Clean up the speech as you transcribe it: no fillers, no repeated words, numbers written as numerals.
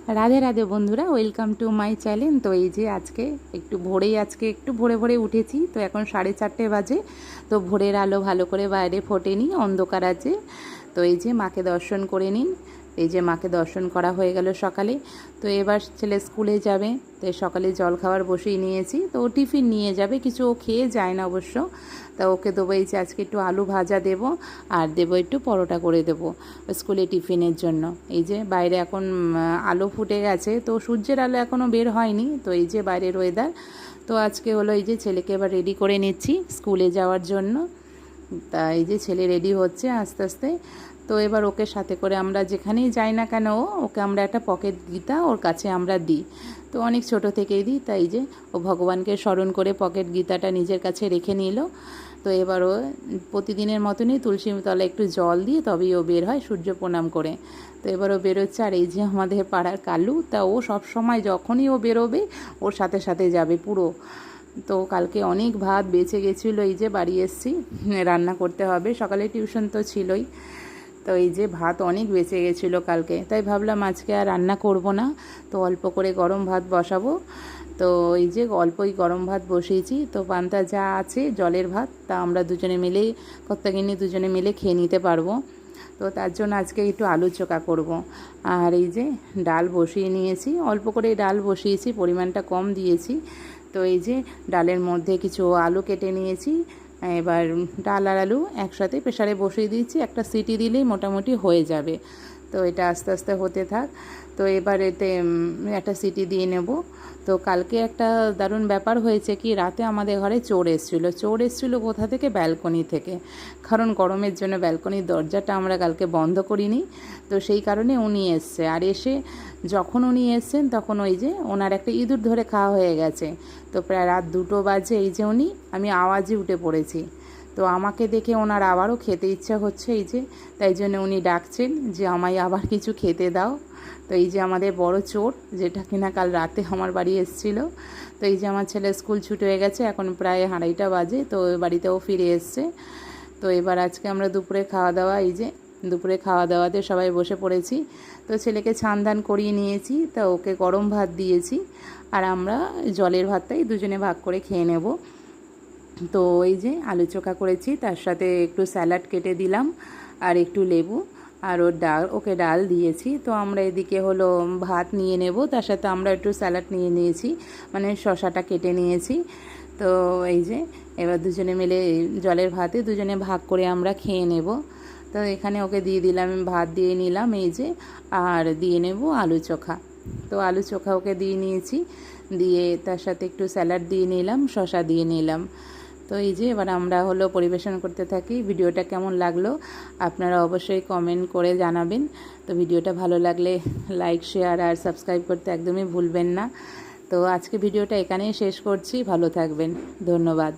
রাধে রাধে বন্ধুরা, welcome to my channel. তো এই যে আজকে একটু ভোরে ভোরে উঠেছি। তো এখন 4:30 বাজে। তো ভোরের আলো ভালো করে বাইরে ফোটেনি, অন্ধকার আছে। তো এই যে মাকে দর্শন করে নিন। এই যে মাকে দর্শন করা হয়ে গেল সকালে। তো এবার ছেলে স্কুলে যাবে, তো সকালে জল খাবার বসিয়ে নিয়েছি। তো ও টিফিন নিয়ে যাবে, কিছু ও খেয়ে যায় না অবশ্য। তা ওকে দেবো এই যে আজকে একটু আলু ভাজা দেবো, আর দেবো একটু পরোটা করে দেবো স্কুলে টিফিনের জন্য। এই যে বাইরে এখন আলো ফুটে গেছে, তো সূর্যের আলো এখনও বের হয়নি। তো এই যে বাইরের ওয়েদার। তো আজকে হলো এই যে ছেলেকে এবার রেডি করে নিচ্ছি স্কুলে যাওয়ার জন্য। তা এই যে ছেলে রেডি হচ্ছে আস্তে আস্তে। তো এবার ওকে সাথে করে আমরা যেখানেই যাই না কেন ওকে আমরা একটা পকেট গীতা ওর কাছে আমরা দিই। তো অনেক ছোট থেকেই দিই। তাই যে ও ভগবানকে স্মরণ করে পকেট গীতাটা নিজের কাছে রেখে নিল। তো এবার ও প্রতিদিনের মতনই তুলসী তলায় একটু জল দিয়ে তবেই ও বের হয় সূর্য প্রণাম করে। তো এবার ও বেরোচ্ছে। আর এই যে আমাদের পাড়ার কালু, তা ও সব সময় যখনই ও বেরোবে ওর সাথে সাথে যাবে পুরো। তো কালকে অনেক ভাত বেঁচে গেছিলো, এই যে বাড়ি এসেছি, রান্না করতে হবে। সকালে টিউশন তো ছিলই। তো এই যে ভাত অনেক বেঁচে গেছিলো কালকে, তাই ভাবলাম আজকে আর রান্না করব না। তো অল্প করে গরম ভাত বসাবো। তো এই যে অল্পই গরম ভাত বসিয়েছি। তো পান্তা যা আছে জলের ভাত, তা আমরা দুজনে মিলে কর্তাগিন্নি দুজনে মিলে খেয়ে নিতে পারবো। তো তার জন্য আজকে একটু আলু চোখা করব। আর এই যে ডাল বসিয়ে নিয়েছি, অল্প করে ডাল বসিয়েছি, পরিমাণটা কম দিয়েছি। তো এই যে ডালের মধ্যে কিছু আলু কেটে নিয়েছি। এবার ডাল আর আলু একসাথে প্রেসারে বসিয়ে দিয়েছি, একটা সিটি দিলেই মোটামুটি হয়ে যাবে। তো এটা আস্তে আস্তে হতে থাক। তো এবার এতে একটা সিটি দিয়ে নেব। তো কালকে একটা দারুণ ব্যাপার হয়েছে কি, রাতে আমাদের ঘরে চোর এসেছিলো কোথা থেকে, ব্যালকনি থেকে। কারণ গরমের জন্য ব্যালকনির দরজাটা আমরা কালকে বন্ধ করিনি। তো সেই কারণে উনি এসছে। আর এসে যখন উনি এসছেন তখন ওই যে ওনার একটা ইঁদুর ধরে খাওয়া হয়ে গেছে। তো প্রায় রাত 2টো বাজে এই যে আমি আওয়াজে উঠে পড়েছি। তো আমাকে দেখে ওনার আবারও খেতে ইচ্ছা হচ্ছে, এই যে তাই জন্য উনি ডাকছেন যে আমায় আবার কিছু খেতে দাও। তো এই যে আমাদের বড় চোর, যেটা কিনা কাল রাতে আমার বাড়ি এসেছিল। তো এই যে আমার ছেলে স্কুল ছুটি হয়ে গেছে, এখন প্রায় 2:30 বাজে। তো বাড়িতেও ফিরে এসছে। তো এবার আজকে আমরা দুপুরে খাওয়া দাওয়া, এই যে দুপুরে খাওয়া দাওয়াতে সবাই বসে পড়েছি। তো ছেলেকে ছান ধান করিয়ে নিয়েছি, তা ওকে গরম ভাত দিয়েছি। আর আমরা জলের ভাতটাই দুজনে ভাগ করে খেয়ে নেব। তো এই যে আলু চোখা করেছি, তার সাথে একটু স্যালাড কেটে দিলাম আর একটু লেবু। আর ওকে ডাল দিয়েছি। তো আমরা এদিকে হলো ভাত নিয়ে নেব, তার সাথে আমরা একটু স্যালাড নিয়ে নিয়েছি, মানে শশাটা কেটে নিয়েছি। তো এই যে এবার দুজনে মিলে জলের ভাতে দুজনে ভাগ করে আমরা খেয়ে নেব। তো এখানে ওকে দিয়ে দিলাম, ভাত দিয়ে নিলাম এই যে, আর দিয়ে নেব আলু চোখা। তো আলু চোখা ওকে দিয়ে নিয়েছি, দিয়ে তার সাথে একটু স্যালাড দিয়ে নিলাম, শশা দিয়ে নিলাম। তো এই যে এবার আমরা হলো পরিবেশন করতে থাকি। ভিডিওটা কেমন লাগলো আপনারা অবশ্যই কমেন্ট করে জানাবেন। তো ভিডিওটা ভালো লাগলে লাইক, শেয়ার আর সাবস্ক্রাইব করতে একদমই ভুলবেন না। তো আজকে ভিডিওটা এখানেই শেষ করছি, ভালো থাকবেন, ধন্যবাদ।